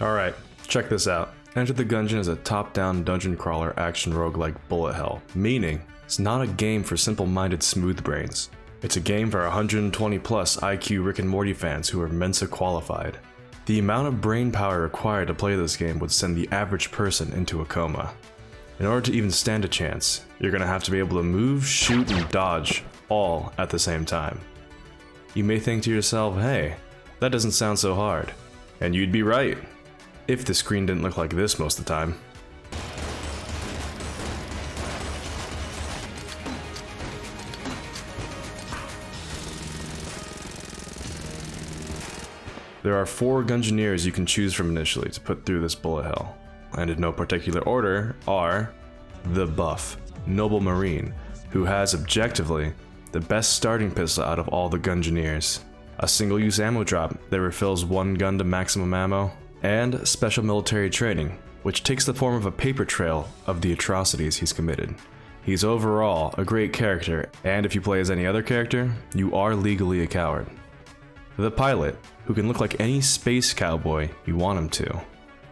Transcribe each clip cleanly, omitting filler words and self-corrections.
Alright, check this out. Enter the Gungeon is a top-down dungeon crawler action roguelike bullet hell, meaning it's not a game for simple-minded smooth brains. It's a game for 120 plus IQ Rick and Morty fans who are Mensa qualified. The amount of brain power required to play this game would send the average person into a coma. In order to even stand a chance, you're gonna have to be able to move, shoot, and dodge all at the same time. You may think to yourself, hey, that doesn't sound so hard. And you'd be right, if the screen didn't look like this most of the time. There are 4 Gungeoneers you can choose from initially to put through this bullet hell, and in no particular order are the buff, Noble Marine, who has objectively the best starting pistol out of all the Gungeoneers, a single-use ammo drop that refills one gun to maximum ammo, and special military training, which takes the form of a paper trail of the atrocities he's committed. He's overall a great character, and if you play as any other character, you are legally a coward. The pilot, who can look like any space cowboy you want him to,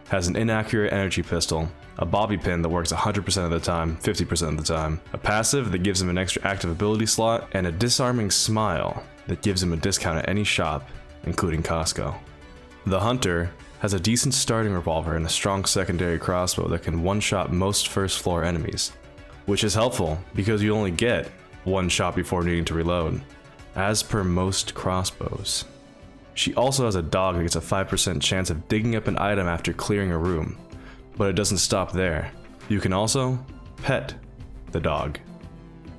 has an inaccurate energy pistol, a bobby pin that works 100% of the time, 50% of the time, a passive that gives him an extra active ability slot, and a disarming smile that gives him a discount at any shop, including Costco. The Hunter has a decent starting revolver and a strong secondary crossbow that can one-shot most first floor enemies, which is helpful because you only get one shot before needing to reload, as per most crossbows. She also has a dog that gets a 5% chance of digging up an item after clearing a room, but it doesn't stop there. You can also pet the dog.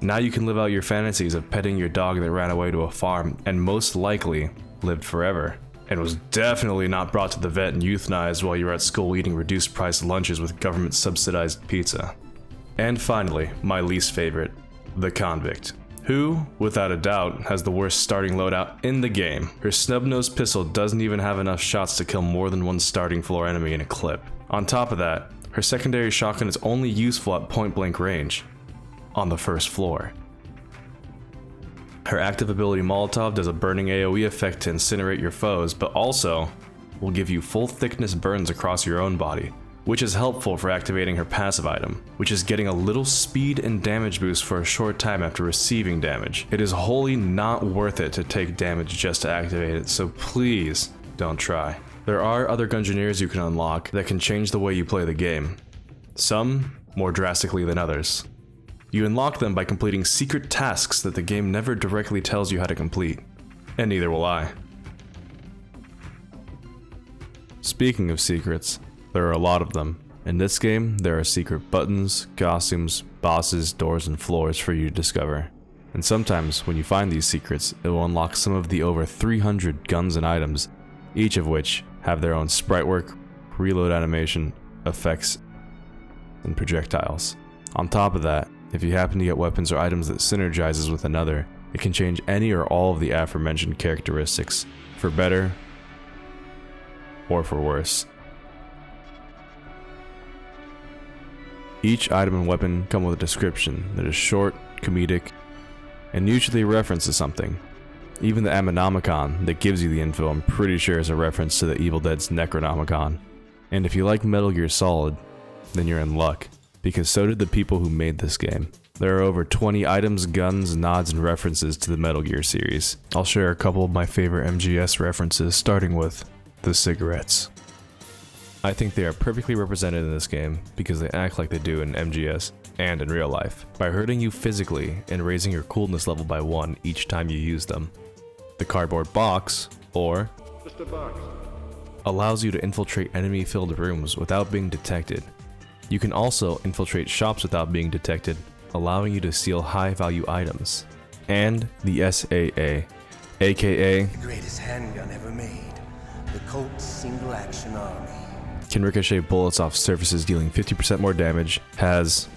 Now you can live out your fantasies of petting your dog that ran away to a farm and most likely lived forever, and was definitely not brought to the vet and euthanized while you were at school eating reduced price lunches with government subsidized pizza. And finally, my least favorite, the Convict, who, without a doubt, has the worst starting loadout in the game. Her snub-nosed pistol doesn't even have enough shots to kill more than one starting floor enemy in a clip. On top of that, her secondary shotgun is only useful at point-blank range, on the first floor. Her active ability Molotov does a burning AoE effect to incinerate your foes, but also will give you full thickness burns across your own body, which is helpful for activating her passive item, which is getting a little speed and damage boost for a short time after receiving damage. It is wholly not worth it to take damage just to activate it, so please don't try. There are other Gungeoneers you can unlock that can change the way you play the game, some more drastically than others. You unlock them by completing secret tasks that the game never directly tells you how to complete, and neither will I. Speaking of secrets, there are a lot of them. In this game, there are secret buttons, costumes, bosses, doors, and floors for you to discover. And sometimes, when you find these secrets, it will unlock some of the over 300 guns and items, each of which have their own sprite work, reload animation, effects, and projectiles. On top of that, if you happen to get weapons or items that synergizes with another, it can change any or all of the aforementioned characteristics, for better or for worse. Each item and weapon come with a description that is short, comedic, and usually references something. Even the Ammonomicon that gives you the info I'm pretty sure is a reference to the Evil Dead's Necronomicon. And if you like Metal Gear Solid, then you're in luck, because so did the people who made this game. There are over 20 items, guns, nods, and references to the Metal Gear series. I'll share a couple of my favorite MGS references, starting with the cigarettes. I think they are perfectly represented in this game because they act like they do in MGS and in real life, by hurting you physically and raising your coolness level by 1 each time you use them. The cardboard box, or just a box, allows you to infiltrate enemy-filled rooms without being detected. You can also infiltrate shops without being detected, allowing you to steal high-value items. And the SAA, aka the greatest handgun ever made, the Colt's Single Action Army, can ricochet bullets off surfaces dealing 50% more damage, has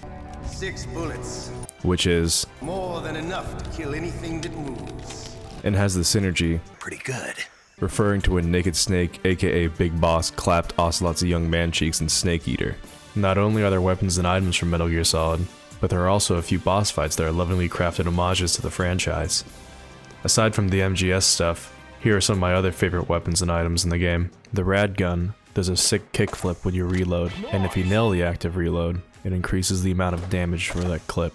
6 bullets, which is more than enough to kill anything that moves, and has the synergy, pretty good, referring to a naked snake, aka Big Boss, clapped Ocelot's young man cheeks and Snake Eater. Not only are there weapons and items from Metal Gear Solid, but there are also a few boss fights that are lovingly crafted homages to the franchise. Aside from the MGS stuff, here are some of my other favorite weapons and items in the game. The Rad Gun, There's a sick kickflip when you reload, and if you nail the active reload, it increases the amount of damage for that clip.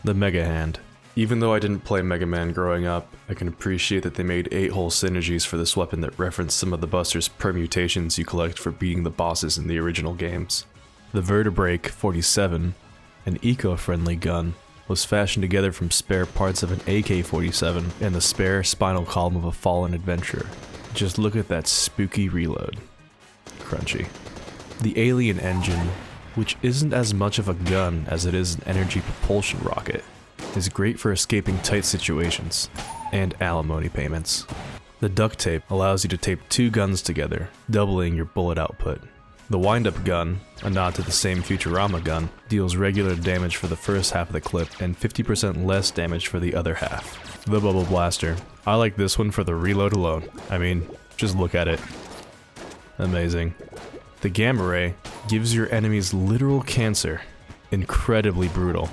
The Mega Hand. Even though I didn't play Mega Man growing up, I can appreciate that they made 8-hole synergies for this weapon that reference some of the Buster's permutations you collect for beating the bosses in the original games. The Vertebrae 47, an eco-friendly gun, was fashioned together from spare parts of an AK-47 and the spare spinal column of a fallen adventurer. Just look at that spooky reload. Crunchy. The Alien Engine, which isn't as much of a gun as it is an energy propulsion rocket, is great for escaping tight situations and alimony payments. The duct tape allows you to tape 2 guns together, doubling your bullet output. The wind-up gun, a nod to the same Futurama gun, deals regular damage for the first half of the clip and 50% less damage for the other half. The Bubble Blaster. I like this one for the reload alone. I mean, just look at it. Amazing. The Gamma Ray gives your enemies literal cancer. Incredibly brutal.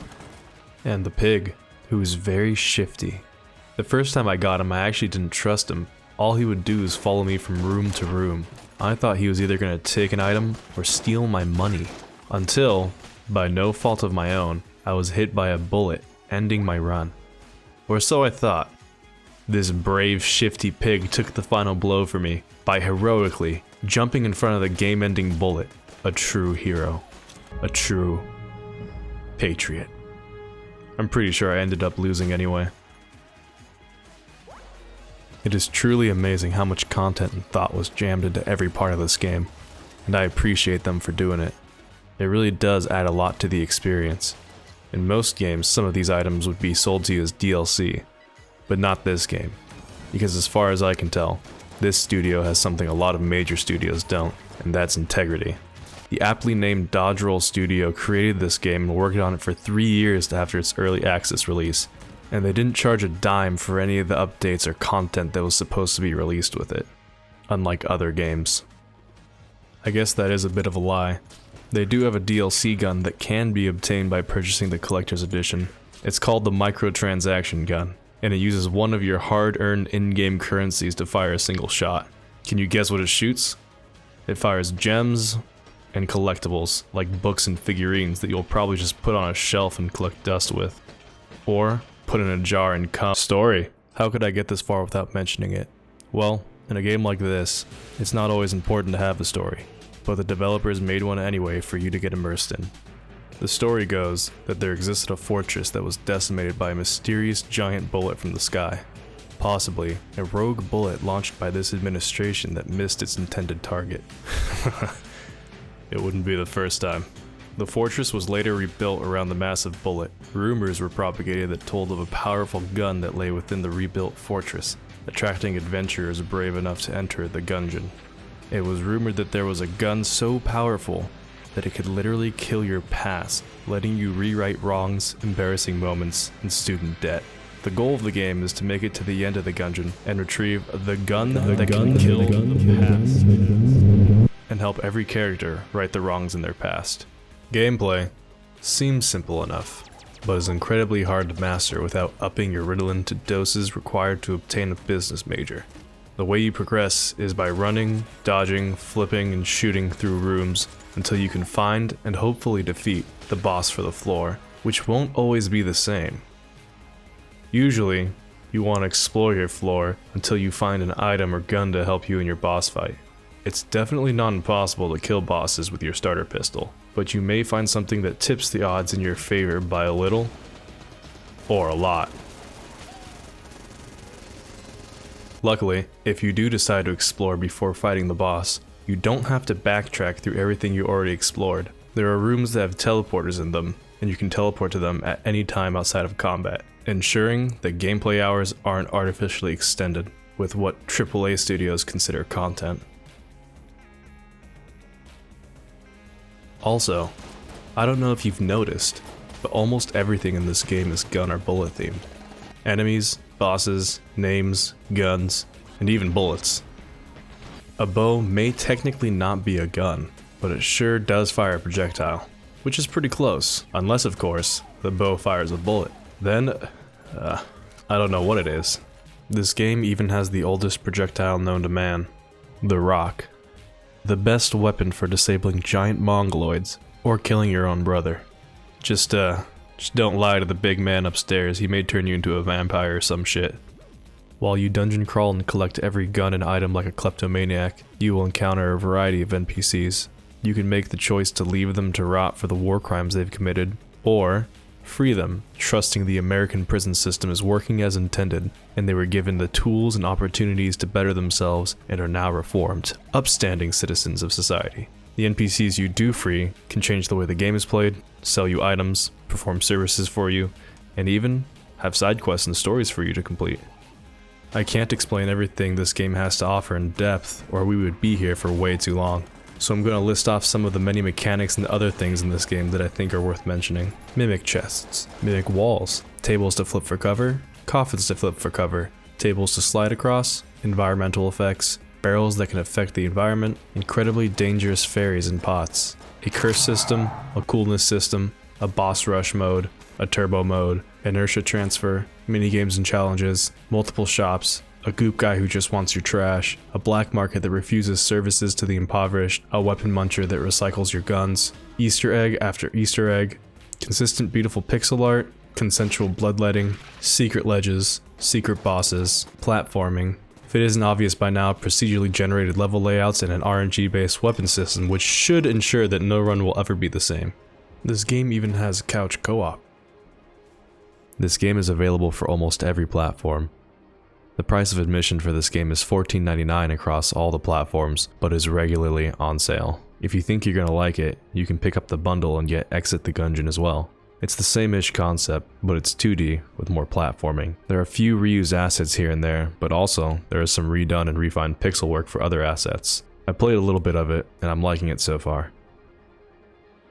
And the Pig, who is very shifty. The first time I got him, I actually didn't trust him. All he would do is follow me from room to room. I thought he was either going to take an item or steal my money. Until, by no fault of my own, I was hit by a bullet, ending my run. Or so I thought. This brave, shifty pig took the final blow for me by heroically jumping in front of the game-ending bullet. A true hero. A true patriot. I'm pretty sure I ended up losing anyway. It is truly amazing how much content and thought was jammed into every part of this game, and I appreciate them for doing it. It really does add a lot to the experience. In most games, some of these items would be sold to you as DLC, but not this game, because as far as I can tell, this studio has something a lot of major studios don't, and that's integrity. The aptly named Dodge Roll Studio created this game and worked on it for 3 years after its early access release, and they didn't charge a dime for any of the updates or content that was supposed to be released with it, unlike other games. I guess that is a bit of a lie. They do have a DLC gun that can be obtained by purchasing the collector's edition. It's called the microtransaction gun, and it uses one of your hard-earned in-game currencies to fire a single shot. Can you guess what it shoots? It fires gems and collectibles, like books and figurines that you'll probably just put on a shelf and collect dust with. Or put in a jar and cum. Story. How could I get this far without mentioning it? Well, in a game like this, it's not always important to have a story, but the developers made one anyway for you to get immersed in. The story goes that there existed a fortress that was decimated by a mysterious giant bullet from the sky. Possibly a rogue bullet launched by this administration that missed its intended target. It wouldn't be the first time. The fortress was later rebuilt around the massive bullet. Rumors were propagated that told of a powerful gun that lay within the rebuilt fortress, attracting adventurers brave enough to enter the Gungeon. It was rumored that there was a gun so powerful that it could literally kill your past, letting you rewrite wrongs, embarrassing moments, and student debt. The goal of the game is to make it to the end of the Gungeon and retrieve the gun that can kill the past, and help every character right the wrongs in their past. Gameplay seems simple enough, but is incredibly hard to master without upping your Ritalin to doses required to obtain a business major. The way you progress is by running, dodging, flipping, and shooting through rooms until you can find and hopefully defeat the boss for the floor, which won't always be the same. Usually, you want to explore your floor until you find an item or gun to help you in your boss fight. It's definitely not impossible to kill bosses with your starter pistol, but you may find something that tips the odds in your favor by a little, or a lot. Luckily, if you do decide to explore before fighting the boss, you don't have to backtrack through everything you already explored. There are rooms that have teleporters in them, and you can teleport to them at any time outside of combat, ensuring that gameplay hours aren't artificially extended with what AAA studios consider content. Also, I don't know if you've noticed, but almost everything in this game is gun or bullet themed. Enemies, bosses, names, guns, and even bullets. A bow may technically not be a gun, but it sure does fire a projectile, which is pretty close, unless of course, the bow fires a bullet. Then, I don't know what it is. This game even has the oldest projectile known to man, the rock. The best weapon for disabling giant mongoloids or killing your own brother. Just don't lie to the big man upstairs, he may turn you into a vampire or some shit. While you dungeon crawl and collect every gun and item like a kleptomaniac, you will encounter a variety of NPCs. You can make the choice to leave them to rot for the war crimes they've committed, or free them, trusting the American prison system is working as intended, and they were given the tools and opportunities to better themselves and are now reformed, upstanding citizens of society. The NPCs you do free can change the way the game is played, sell you items, perform services for you, and even have side quests and stories for you to complete. I can't explain everything this game has to offer in depth, or we would be here for way too long. So I'm going to list off some of the many mechanics and other things in this game that I think are worth mentioning. Mimic chests, mimic walls, tables to flip for cover, coffins to flip for cover, tables to slide across, environmental effects, barrels that can affect the environment, incredibly dangerous fairies and pots, a curse system, a coolness system, a boss rush mode, a turbo mode, inertia transfer, minigames and challenges, multiple shops, a goop guy who just wants your trash, a black market that refuses services to the impoverished, a weapon muncher that recycles your guns, Easter egg after Easter egg, consistent beautiful pixel art, consensual bloodletting, secret ledges, secret bosses, platforming. If it isn't obvious by now, procedurally generated level layouts and an RNG based weapon system which should ensure that no run will ever be the same. This game even has couch co-op. This game is available for almost every platform. The price of admission for this game is $14.99 across all the platforms, but is regularly on sale. If you think you're gonna like it, you can pick up the bundle and get Exit the Gungeon as well. It's the same-ish concept, but it's 2D with more platforming. There are a few reused assets here and there, but also there is some redone and refined pixel work for other assets. I played a little bit of it, and I'm liking it so far.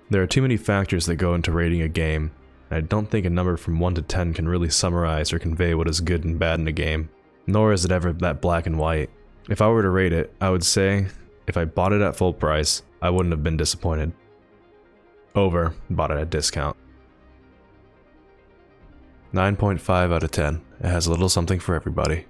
There are too many factors that go into rating a game, and I don't think a number from 1 to 10 can really summarize or convey what is good and bad in a game. Nor is it ever that black and white. If I were to rate it, I would say, if I bought it at full price, I wouldn't have been disappointed. Over, bought it at discount. 9.5 out of 10. It has a little something for everybody.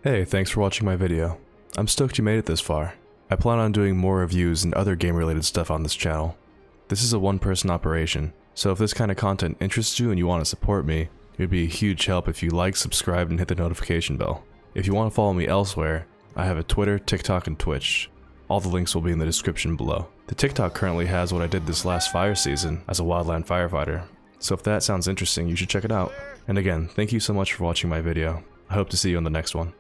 Hey, thanks for watching my video. I'm stoked you made it this far. I plan on doing more reviews and other game related stuff on this channel. This is a one-person operation, so if this kind of content interests you and you want to support me, it would be a huge help if you like, subscribe, and hit the notification bell. If you want to follow me elsewhere, I have a Twitter, TikTok, and Twitch. All the links will be in the description below. The TikTok currently has what I did this last fire season as a wildland firefighter, so if that sounds interesting, you should check it out. And again, thank you so much for watching my video. I hope to see you on the next one.